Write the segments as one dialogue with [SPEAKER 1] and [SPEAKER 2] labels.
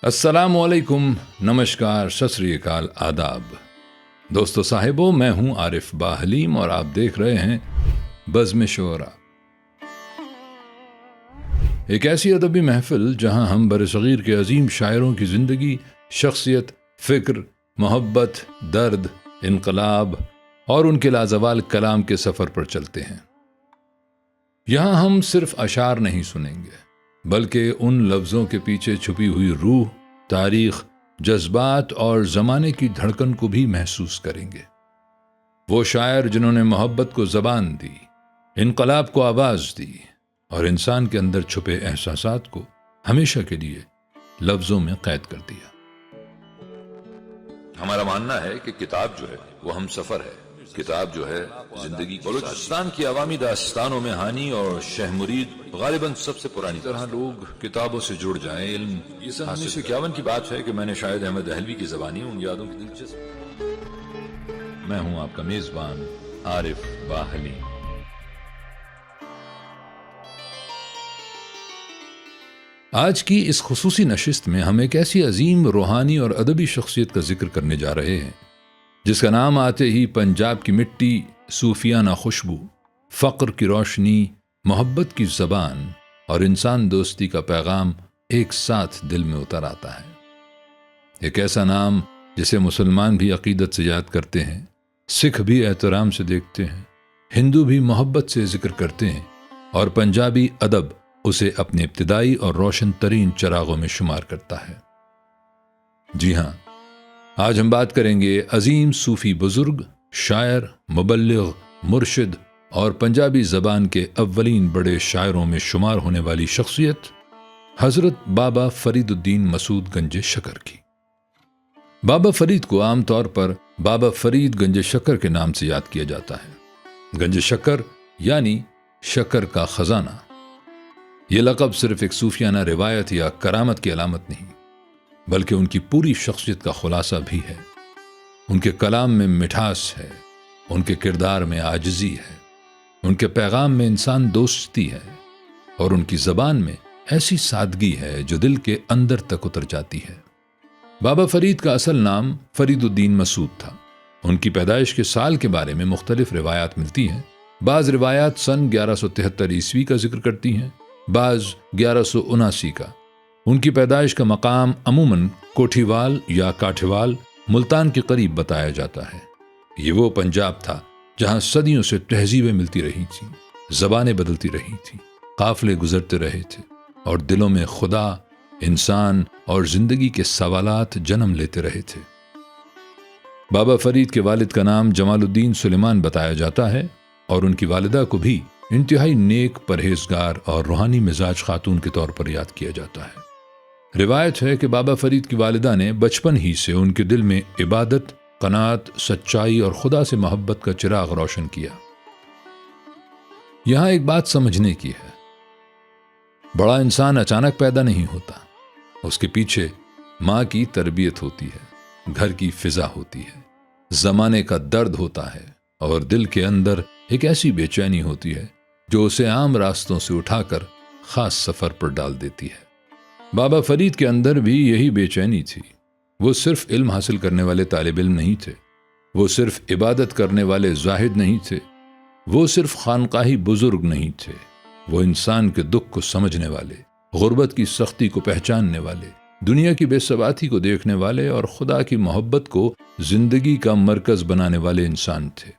[SPEAKER 1] السلام علیکم، نمشکار، ست سری اکال، آداب دوستو صاحبوں، میں ہوں عارف باحلیم اور آپ دیکھ رہے ہیں بزم شعرا، ایک ایسی ادبی محفل جہاں ہم برصغیر کے عظیم شاعروں کی زندگی، شخصیت، فکر، محبت، درد، انقلاب اور ان کے لازوال کلام کے سفر پر چلتے ہیں۔ یہاں ہم صرف اشعار نہیں سنیں گے بلکہ ان لفظوں کے پیچھے چھپی ہوئی روح، تاریخ، جذبات اور زمانے کی دھڑکن کو بھی محسوس کریں گے۔ وہ شاعر جنہوں نے محبت کو زبان دی، انقلاب کو آواز دی اور انسان کے اندر چھپے احساسات کو ہمیشہ کے لیے لفظوں میں قید کر دیا۔ ہمارا ماننا ہے کہ کتاب جو ہے وہ ہم سفر ہے، کتاب جو ہے زندگی کی۔ بلوچستان کی عوامی داستانوں میں ہانی اور شہ مرید غالباً سب سے پرانی طرح لوگ کتابوں سے جڑ جائیں۔ علم یہ سن 1951 کی بات ہے کہ میں نے شاید احمد دہلوی کی زبانی ان یادوں کی دلچسپ۔ میں ہوں آپ کا میزبان عارف باحلی۔ آج کی اس خصوصی نشست میں ہم ایک ایسی عظیم روحانی اور ادبی شخصیت کا ذکر کرنے جا رہے ہیں جس کا نام آتے ہی پنجاب کی مٹی، صوفیانہ خوشبو، فقر کی روشنی، محبت کی زبان اور انسان دوستی کا پیغام ایک ساتھ دل میں اتر آتا ہے۔ ایک ایسا نام جسے مسلمان بھی عقیدت سے یاد کرتے ہیں، سکھ بھی احترام سے دیکھتے ہیں، ہندو بھی محبت سے ذکر کرتے ہیں اور پنجابی ادب اسے اپنے ابتدائی اور روشن ترین چراغوں میں شمار کرتا ہے۔ جی ہاں، آج ہم بات کریں گے عظیم صوفی بزرگ، شاعر، مبلغ، مرشد اور پنجابی زبان کے اولین بڑے شاعروں میں شمار ہونے والی شخصیت حضرت بابا فرید الدین مسعود گنج شکر کی۔ بابا فرید کو عام طور پر بابا فرید گنج شکر کے نام سے یاد کیا جاتا ہے۔ گنج شکر یعنی شکر کا خزانہ۔ یہ لقب صرف ایک صوفیانہ روایت یا کرامت کی علامت نہیں بلکہ ان کی پوری شخصیت کا خلاصہ بھی ہے۔ ان کے کلام میں مٹھاس ہے، ان کے کردار میں عاجزی ہے، ان کے پیغام میں انسان دوستی ہے اور ان کی زبان میں ایسی سادگی ہے جو دل کے اندر تک اتر جاتی ہے۔ بابا فرید کا اصل نام فرید الدین مسعود تھا۔ ان کی پیدائش کے سال کے بارے میں مختلف روایات ملتی ہیں۔ بعض روایات سن 1173 عیسوی کا ذکر کرتی ہیں، بعض 1179 کا۔ ان کی پیدائش کا مقام عموماً کوٹھیوال یا کاٹھوال، ملتان کے قریب بتایا جاتا ہے۔ یہ وہ پنجاب تھا جہاں صدیوں سے تہذیبیں ملتی رہی تھیں، زبانیں بدلتی رہی تھیں، قافلے گزرتے رہے تھے اور دلوں میں خدا، انسان اور زندگی کے سوالات جنم لیتے رہے تھے۔ بابا فرید کے والد کا نام جمال الدین سلیمان بتایا جاتا ہے اور ان کی والدہ کو بھی انتہائی نیک، پرہیزگار اور روحانی مزاج خاتون کے طور پر یاد کیا جاتا ہے۔ روایت ہے کہ بابا فرید کی والدہ نے بچپن ہی سے ان کے دل میں عبادت، قناعت، سچائی اور خدا سے محبت کا چراغ روشن کیا۔ یہاں ایک بات سمجھنے کی ہے، بڑا انسان اچانک پیدا نہیں ہوتا، اس کے پیچھے ماں کی تربیت ہوتی ہے، گھر کی فضا ہوتی ہے، زمانے کا درد ہوتا ہے اور دل کے اندر ایک ایسی بے چینی ہوتی ہے جو اسے عام راستوں سے اٹھا کر خاص سفر پر ڈال دیتی ہے۔ بابا فرید کے اندر بھی یہی بے چینی تھی۔ وہ صرف علم حاصل کرنے والے طالب علم نہیں تھے، وہ صرف عبادت کرنے والے زاہد نہیں تھے، وہ صرف خانقاہی بزرگ نہیں تھے، وہ انسان کے دکھ کو سمجھنے والے، غربت کی سختی کو پہچاننے والے، دنیا کی بے ثباتی کو دیکھنے والے اور خدا کی محبت کو زندگی کا مرکز بنانے والے انسان تھے۔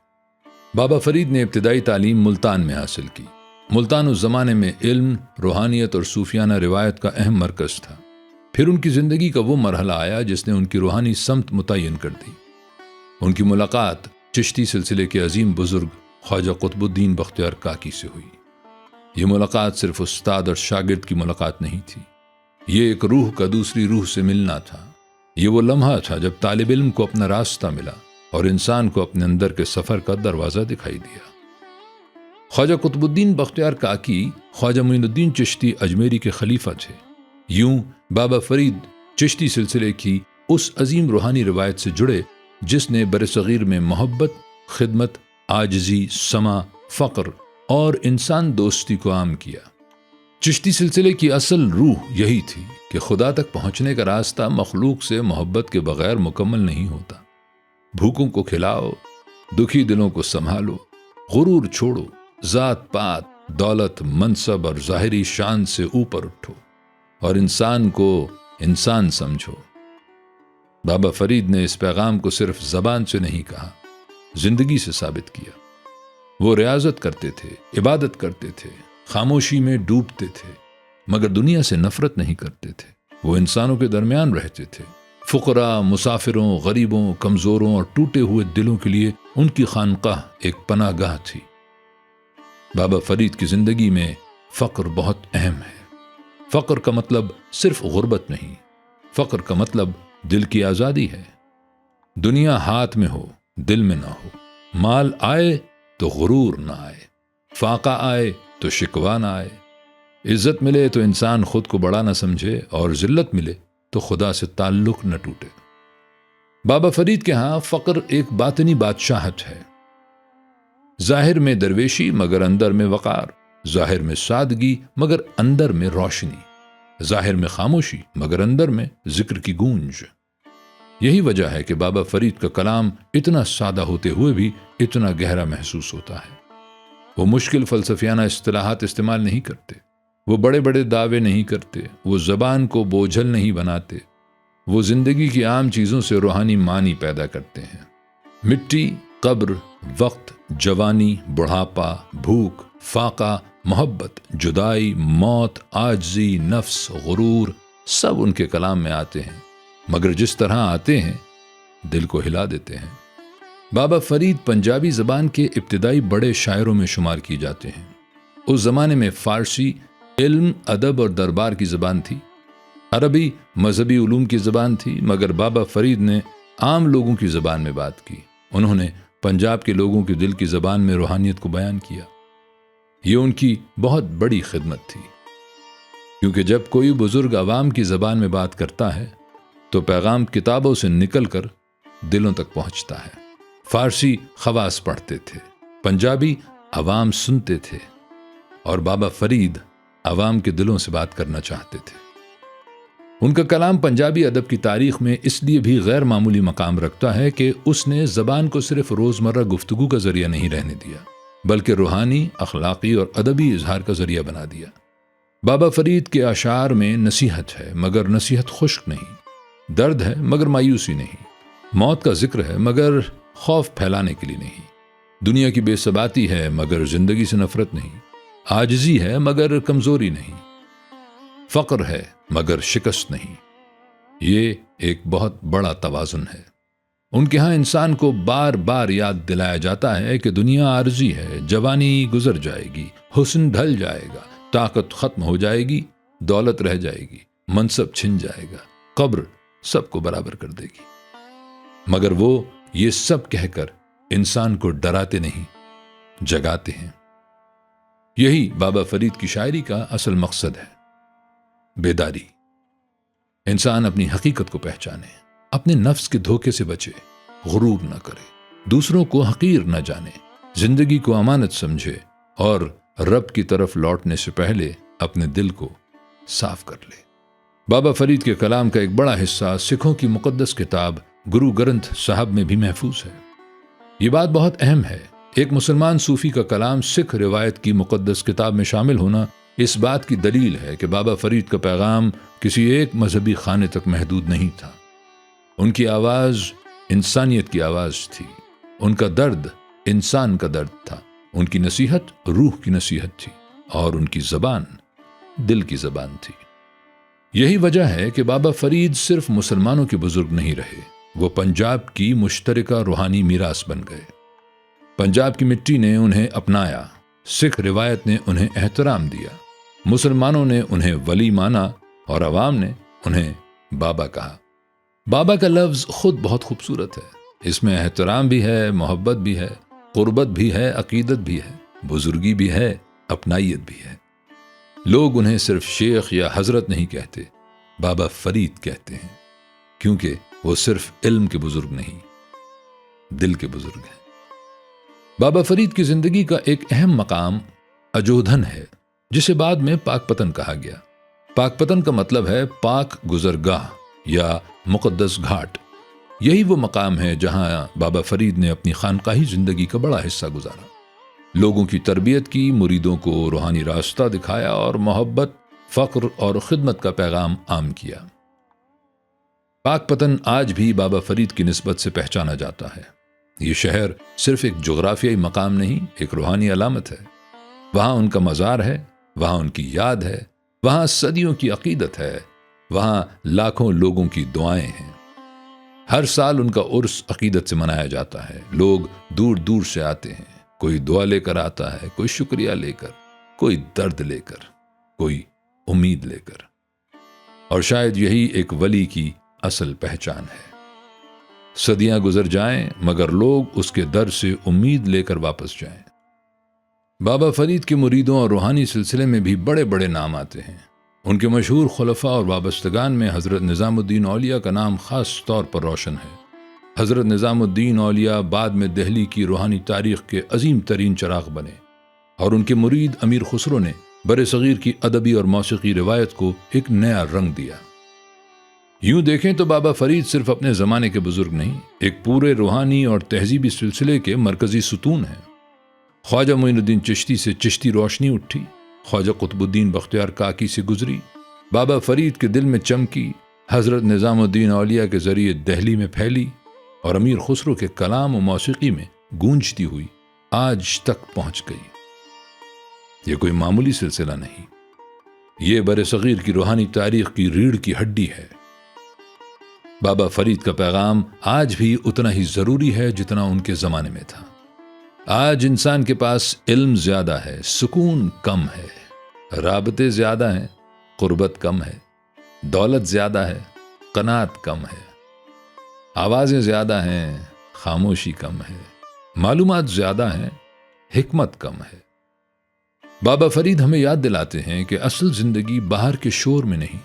[SPEAKER 1] بابا فرید نے ابتدائی تعلیم ملتان میں حاصل کی۔ ملتان اس زمانے میں علم، روحانیت اور صوفیانہ روایت کا اہم مرکز تھا۔ پھر ان کی زندگی کا وہ مرحلہ آیا جس نے ان کی روحانی سمت متعین کر دی۔ ان کی ملاقات چشتی سلسلے کے عظیم بزرگ خواجہ قطب الدین بختیار کاکی سے ہوئی۔ یہ ملاقات صرف استاد اور شاگرد کی ملاقات نہیں تھی، یہ ایک روح کا دوسری روح سے ملنا تھا۔ یہ وہ لمحہ تھا جب طالب علم کو اپنا راستہ ملا اور انسان کو اپنے اندر کے سفر کا دروازہ دکھائی دیا۔ خواجہ قطب الدین بختیار کاکی خواجہ معین الدین چشتی اجمیری کے خلیفہ تھے۔ یوں بابا فرید چشتی سلسلے کی اس عظیم روحانی روایت سے جڑے جس نے برصغیر میں محبت، خدمت، عاجزی، سمع، فقر اور انسان دوستی کو عام کیا۔ چشتی سلسلے کی اصل روح یہی تھی کہ خدا تک پہنچنے کا راستہ مخلوق سے محبت کے بغیر مکمل نہیں ہوتا۔ بھوکوں کو کھلاؤ، دکھی دلوں کو سنبھالو، غرور چھوڑو، ذات پات، دولت، منصب اور ظاہری شان سے اوپر اٹھو اور انسان کو انسان سمجھو۔ بابا فرید نے اس پیغام کو صرف زبان سے نہیں کہا، زندگی سے ثابت کیا۔ وہ ریاضت کرتے تھے، عبادت کرتے تھے، خاموشی میں ڈوبتے تھے، مگر دنیا سے نفرت نہیں کرتے تھے۔ وہ انسانوں کے درمیان رہتے تھے۔ فقراء، مسافروں، غریبوں، کمزوروں اور ٹوٹے ہوئے دلوں کے لیے ان کی خانقاہ ایک پناہ گاہ تھی۔ بابا فرید کی زندگی میں فقر بہت اہم ہے۔ فقر کا مطلب صرف غربت نہیں، فقر کا مطلب دل کی آزادی ہے۔ دنیا ہاتھ میں ہو، دل میں نہ ہو، مال آئے تو غرور نہ آئے، فاقہ آئے تو شکوہ نہ آئے، عزت ملے تو انسان خود کو بڑا نہ سمجھے اور ذلت ملے تو خدا سے تعلق نہ ٹوٹے۔ بابا فرید کے ہاں فقر ایک باطنی بادشاہت ہے۔ ظاہر میں درویشی مگر اندر میں وقار، ظاہر میں سادگی مگر اندر میں روشنی، ظاہر میں خاموشی مگر اندر میں ذکر کی گونج۔ یہی وجہ ہے کہ بابا فرید کا کلام اتنا سادہ ہوتے ہوئے بھی اتنا گہرا محسوس ہوتا ہے۔ وہ مشکل فلسفیانہ اصطلاحات استعمال نہیں کرتے، وہ بڑے بڑے دعوے نہیں کرتے، وہ زبان کو بوجھل نہیں بناتے، وہ زندگی کی عام چیزوں سے روحانی معنی پیدا کرتے ہیں۔ مٹی، قبر، وقت، جوانی، بڑھاپا، بھوک، فاقہ، محبت، جدائی، موت، عاجزی، نفس، غرور، سب ان کے کلام میں آتے ہیں، مگر جس طرح آتے ہیں دل کو ہلا دیتے ہیں۔ بابا فرید پنجابی زبان کے ابتدائی بڑے شاعروں میں شمار کی جاتے ہیں۔ اس زمانے میں فارسی علم، ادب اور دربار کی زبان تھی، عربی مذہبی علوم کی زبان تھی، مگر بابا فرید نے عام لوگوں کی زبان میں بات کی۔ انہوں نے پنجاب کے لوگوں کے دل کی زبان میں روحانیت کو بیان کیا۔ یہ ان کی بہت بڑی خدمت تھی، کیونکہ جب کوئی بزرگ عوام کی زبان میں بات کرتا ہے تو پیغام کتابوں سے نکل کر دلوں تک پہنچتا ہے۔ فارسی خواص پڑھتے تھے، پنجابی عوام سنتے تھے، اور بابا فرید عوام کے دلوں سے بات کرنا چاہتے تھے۔ ان کا کلام پنجابی ادب کی تاریخ میں اس لیے بھی غیر معمولی مقام رکھتا ہے کہ اس نے زبان کو صرف روزمرہ گفتگو کا ذریعہ نہیں رہنے دیا، بلکہ روحانی، اخلاقی اور ادبی اظہار کا ذریعہ بنا دیا۔ بابا فرید کے اشعار میں نصیحت ہے مگر نصیحت خشک نہیں، درد ہے مگر مایوسی نہیں، موت کا ذکر ہے مگر خوف پھیلانے کے لیے نہیں، دنیا کی بے ثباتی ہے مگر زندگی سے نفرت نہیں، عاجزی ہے مگر کمزوری نہیں، فقر ہے مگر شکست نہیں۔ یہ ایک بہت بڑا توازن ہے۔ ان کے ہاں انسان کو بار بار یاد دلایا جاتا ہے کہ دنیا عارضی ہے، جوانی گزر جائے گی، حسن ڈھل جائے گا، طاقت ختم ہو جائے گی، دولت رہ جائے گی، منصب چھن جائے گا، قبر سب کو برابر کر دے گی، مگر وہ یہ سب کہہ کر انسان کو ڈراتے نہیں، جگاتے ہیں۔ یہی بابا فرید کی شاعری کا اصل مقصد ہے، بیداری۔ انسان اپنی حقیقت کو پہچانے، اپنے نفس کے دھوکے سے بچے، غرور نہ کرے، دوسروں کو حقیر نہ جانے، زندگی کو امانت سمجھے اور رب کی طرف لوٹنے سے پہلے اپنے دل کو صاف کر لے۔ بابا فرید کے کلام کا ایک بڑا حصہ سکھوں کی مقدس کتاب گرو گرنتھ صاحب میں بھی محفوظ ہے۔ یہ بات بہت اہم ہے۔ ایک مسلمان صوفی کا کلام سکھ روایت کی مقدس کتاب میں شامل ہونا اس بات کی دلیل ہے کہ بابا فرید کا پیغام کسی ایک مذہبی خانے تک محدود نہیں تھا۔ ان کی آواز انسانیت کی آواز تھی، ان کا درد انسان کا درد تھا، ان کی نصیحت روح کی نصیحت تھی، اور ان کی زبان دل کی زبان تھی۔ یہی وجہ ہے کہ بابا فرید صرف مسلمانوں کے بزرگ نہیں رہے، وہ پنجاب کی مشترکہ روحانی میراث بن گئے۔ پنجاب کی مٹی نے انہیں اپنایا، سکھ روایت نے انہیں احترام دیا، مسلمانوں نے انہیں ولی مانا اور عوام نے انہیں بابا کہا۔ بابا کا لفظ خود بہت خوبصورت ہے، اس میں احترام بھی ہے، محبت بھی ہے، قربت بھی ہے، عقیدت بھی ہے، بزرگی بھی ہے، اپنائیت بھی ہے۔ لوگ انہیں صرف شیخ یا حضرت نہیں کہتے، بابا فرید کہتے ہیں، کیونکہ وہ صرف علم کے بزرگ نہیں، دل کے بزرگ ہیں۔ بابا فرید کی زندگی کا ایک اہم مقام اجودھن ہے۔ جسے بعد میں پاک پتن کہا گیا۔ پاک پتن کا مطلب ہے پاک گزرگاہ یا مقدس گھاٹ۔ یہی وہ مقام ہے جہاں بابا فرید نے اپنی خانقاہی زندگی کا بڑا حصہ گزارا، لوگوں کی تربیت کی، مریدوں کو روحانی راستہ دکھایا اور محبت، فقر اور خدمت کا پیغام عام کیا۔ پاک پتن آج بھی بابا فرید کی نسبت سے پہچانا جاتا ہے۔ یہ شہر صرف ایک جغرافیائی مقام نہیں، ایک روحانی علامت ہے۔ وہاں ان کا مزار ہے، وہاں ان کی یاد ہے، وہاں صدیوں کی عقیدت ہے، وہاں لاکھوں لوگوں کی دعائیں ہیں۔ ہر سال ان کا عرس عقیدت سے منایا جاتا ہے۔ لوگ دور دور سے آتے ہیں، کوئی دعا لے کر آتا ہے، کوئی شکریہ لے کر، کوئی درد لے کر، کوئی امید لے کر، اور شاید یہی ایک ولی کی اصل پہچان ہے۔ صدیاں گزر جائیں مگر لوگ اس کے در سے امید لے کر واپس جائیں۔ بابا فرید کے مریدوں اور روحانی سلسلے میں بھی بڑے بڑے نام آتے ہیں۔ ان کے مشہور خلفاء اور وابستگان میں حضرت نظام الدین اولیاء کا نام خاص طور پر روشن ہے۔ حضرت نظام الدین اولیاء بعد میں دہلی کی روحانی تاریخ کے عظیم ترین چراغ بنے، اور ان کے مرید امیر خسرو نے بر صغیر کی ادبی اور موسیقی روایت کو ایک نیا رنگ دیا۔ یوں دیکھیں تو بابا فرید صرف اپنے زمانے کے بزرگ نہیں، ایک پورے روحانی اور تہذیبی سلسلے کے مرکزی ستون ہیں۔ خواجہ معین الدین چشتی سے چشتی روشنی اٹھی، خواجہ قطب الدین بختیار کاکی سے گزری، بابا فرید کے دل میں چمکی، حضرت نظام الدین اولیاء کے ذریعے دہلی میں پھیلی، اور امیر خسرو کے کلام و موسیقی میں گونجتی ہوئی آج تک پہنچ گئی۔ یہ کوئی معمولی سلسلہ نہیں، یہ بر صغیر کی روحانی تاریخ کی ریڑھ کی ہڈی ہے۔ بابا فرید کا پیغام آج بھی اتنا ہی ضروری ہے جتنا ان کے زمانے میں تھا۔ آج انسان کے پاس علم زیادہ ہے، سکون کم ہے، رابطے زیادہ ہیں، قربت کم ہے، دولت زیادہ ہے، قناعت کم ہے، آوازیں زیادہ ہیں، خاموشی کم ہے، معلومات زیادہ ہیں، حکمت کم ہے۔ بابا فرید ہمیں یاد دلاتے ہیں کہ اصل زندگی باہر کے شور میں نہیں،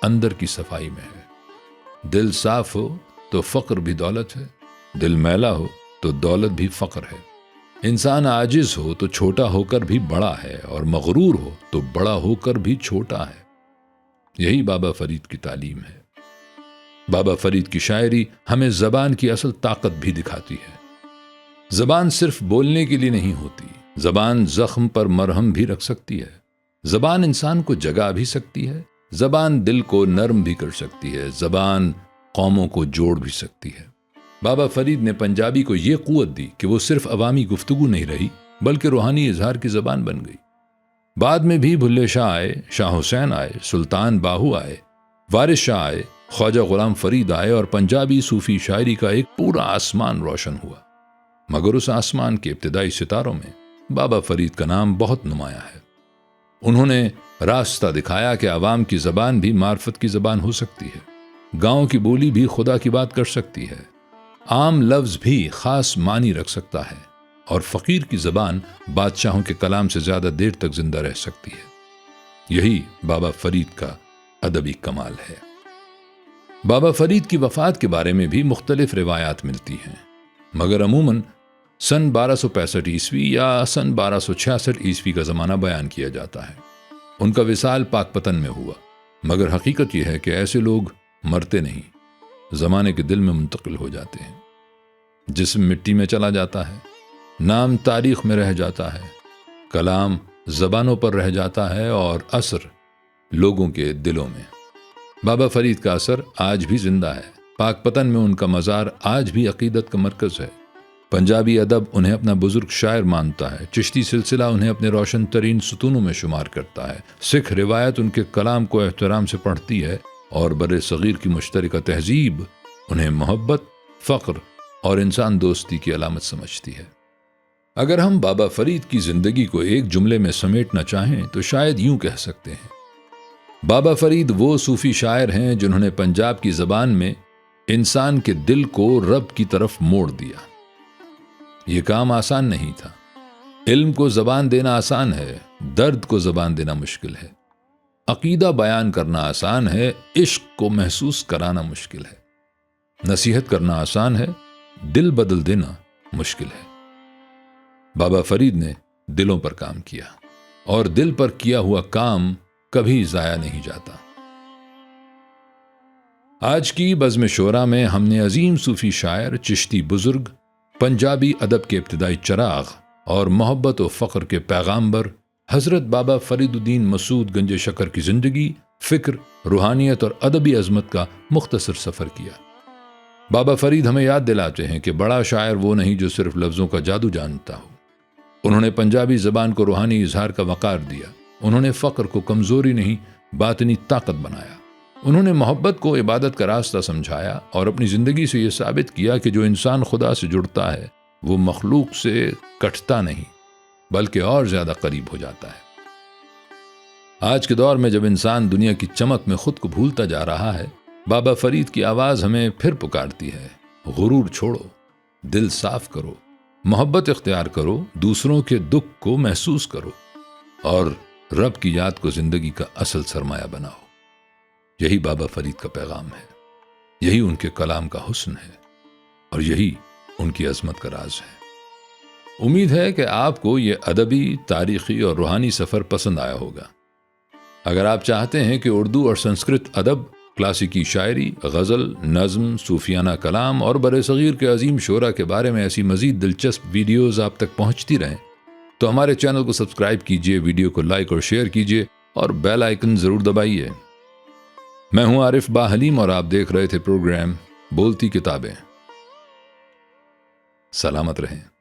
[SPEAKER 1] اندر کی صفائی میں ہے۔ دل صاف ہو تو فقر بھی دولت ہے، دل میلا ہو تو دولت بھی فقر ہے۔ انسان عاجز ہو تو چھوٹا ہو کر بھی بڑا ہے، اور مغرور ہو تو بڑا ہو کر بھی چھوٹا ہے۔ یہی بابا فرید کی تعلیم ہے۔ بابا فرید کی شاعری ہمیں زبان کی اصل طاقت بھی دکھاتی ہے۔ زبان صرف بولنے کے لیے نہیں ہوتی، زبان زخم پر مرہم بھی رکھ سکتی ہے، زبان انسان کو جگا بھی سکتی ہے، زبان دل کو نرم بھی کر سکتی ہے، زبان قوموں کو جوڑ بھی سکتی ہے۔ بابا فرید نے پنجابی کو یہ قوت دی کہ وہ صرف عوامی گفتگو نہیں رہی بلکہ روحانی اظہار کی زبان بن گئی۔ بعد میں بھی بھلے شاہ آئے، شاہ حسین آئے، سلطان باہو آئے، وارث شاہ آئے، خواجہ غلام فرید آئے، اور پنجابی صوفی شاعری کا ایک پورا آسمان روشن ہوا۔ مگر اس آسمان کے ابتدائی ستاروں میں بابا فرید کا نام بہت نمایاں ہے۔ انہوں نے راستہ دکھایا کہ عوام کی زبان بھی معرفت کی زبان ہو سکتی ہے، گاؤں کی بولی بھی خدا کی بات کر سکتی ہے، عام لفظ بھی خاص معنی رکھ سکتا ہے، اور فقیر کی زبان بادشاہوں کے کلام سے زیادہ دیر تک زندہ رہ سکتی ہے۔ یہی بابا فرید کا ادبی کمال ہے۔ بابا فرید کی وفات کے بارے میں بھی مختلف روایات ملتی ہیں، مگر عموماً سن 1265 عیسوی یا سن 1266 عیسوی کا زمانہ بیان کیا جاتا ہے۔ ان کا وصال پاک پتن میں ہوا، مگر حقیقت یہ ہے کہ ایسے لوگ مرتے نہیں، زمانے کے دل میں منتقل ہو جاتے ہیں۔ جسم مٹی میں چلا جاتا ہے، نام تاریخ میں رہ جاتا ہے، کلام زبانوں پر رہ جاتا ہے، اور اثر لوگوں کے دلوں میں۔ بابا فرید کا اثر آج بھی زندہ ہے۔ پاک پتن میں ان کا مزار آج بھی عقیدت کا مرکز ہے۔ پنجابی ادب انہیں اپنا بزرگ شاعر مانتا ہے، چشتی سلسلہ انہیں اپنے روشن ترین ستونوں میں شمار کرتا ہے، سکھ روایت ان کے کلام کو احترام سے پڑھتی ہے، اور بر صغیر کی مشترکہ تہذیب انہیں محبت، فقر اور انسان دوستی کی علامت سمجھتی ہے۔ اگر ہم بابا فرید کی زندگی کو ایک جملے میں سمیٹنا چاہیں تو شاید یوں کہہ سکتے ہیں، بابا فرید وہ صوفی شاعر ہیں جنہوں نے پنجاب کی زبان میں انسان کے دل کو رب کی طرف موڑ دیا۔ یہ کام آسان نہیں تھا۔ علم کو زبان دینا آسان ہے، درد کو زبان دینا مشکل ہے۔ عقیدہ بیان کرنا آسان ہے، عشق کو محسوس کرانا مشکل ہے۔ نصیحت کرنا آسان ہے، دل بدل دینا مشکل ہے۔ بابا فرید نے دلوں پر کام کیا۔ اور دل پر کیا ہوا کام کبھی ضائع نہیں جاتا۔ آج کی بزم شعراء میں ہم نے عظیم صوفی شاعر چشتی بزرگ، پنجابی ادب کے ابتدائی چراغ اور محبت و فخر کے پیغامبر حضرت بابا فرید الدین مسعود گنج شکر کی زندگی، فکر، روحانیت اور ادبی عظمت کا مختصر سفر کیا۔ بابا فرید ہمیں یاد دلاتے ہیں کہ بڑا شاعر وہ نہیں جو صرف لفظوں کا جادو جانتا ہو۔ انہوں نے پنجابی زبان کو روحانی اظہار کا وقار دیا۔ انہوں نے فقر کو کمزوری نہیں، باطنی طاقت بنایا۔ انہوں نے محبت کو عبادت کا راستہ سمجھایا اور اپنی زندگی سے یہ ثابت کیا کہ جو انسان خدا سے جڑتا ہے وہ مخلوق سے کٹتا نہیں بلکہ اور زیادہ قریب ہو جاتا ہے۔ آج کے دور میں جب انسان دنیا کی چمک میں خود کو بھولتا جا رہا ہے، بابا فرید کی آواز ہمیں پھر پکارتی ہے، غرور چھوڑو، دل صاف کرو، محبت اختیار کرو، دوسروں کے دکھ کو محسوس کرو اور رب کی یاد کو زندگی کا اصل سرمایہ بناؤ۔ یہی بابا فرید کا پیغام ہے، یہی ان کے کلام کا حسن ہے اور یہی ان کی عظمت کا راز ہے۔ امید ہے کہ آپ کو یہ ادبی، تاریخی اور روحانی سفر پسند آیا ہوگا۔ اگر آپ چاہتے ہیں کہ اردو اور سنسکرت ادب، کلاسیکی شاعری، غزل، نظم، صوفیانہ کلام اور برصغیر کے عظیم شعراء کے بارے میں ایسی مزید دلچسپ ویڈیوز آپ تک پہنچتی رہیں تو ہمارے چینل کو سبسکرائب کیجئے، ویڈیو کو لائک اور شیئر کیجئے اور بیل آئیکن ضرور دبائیے۔ میں ہوں عارف با حلیم اور آپ دیکھ رہے تھے پروگرام بولتی کتابیں۔ سلامت رہیں۔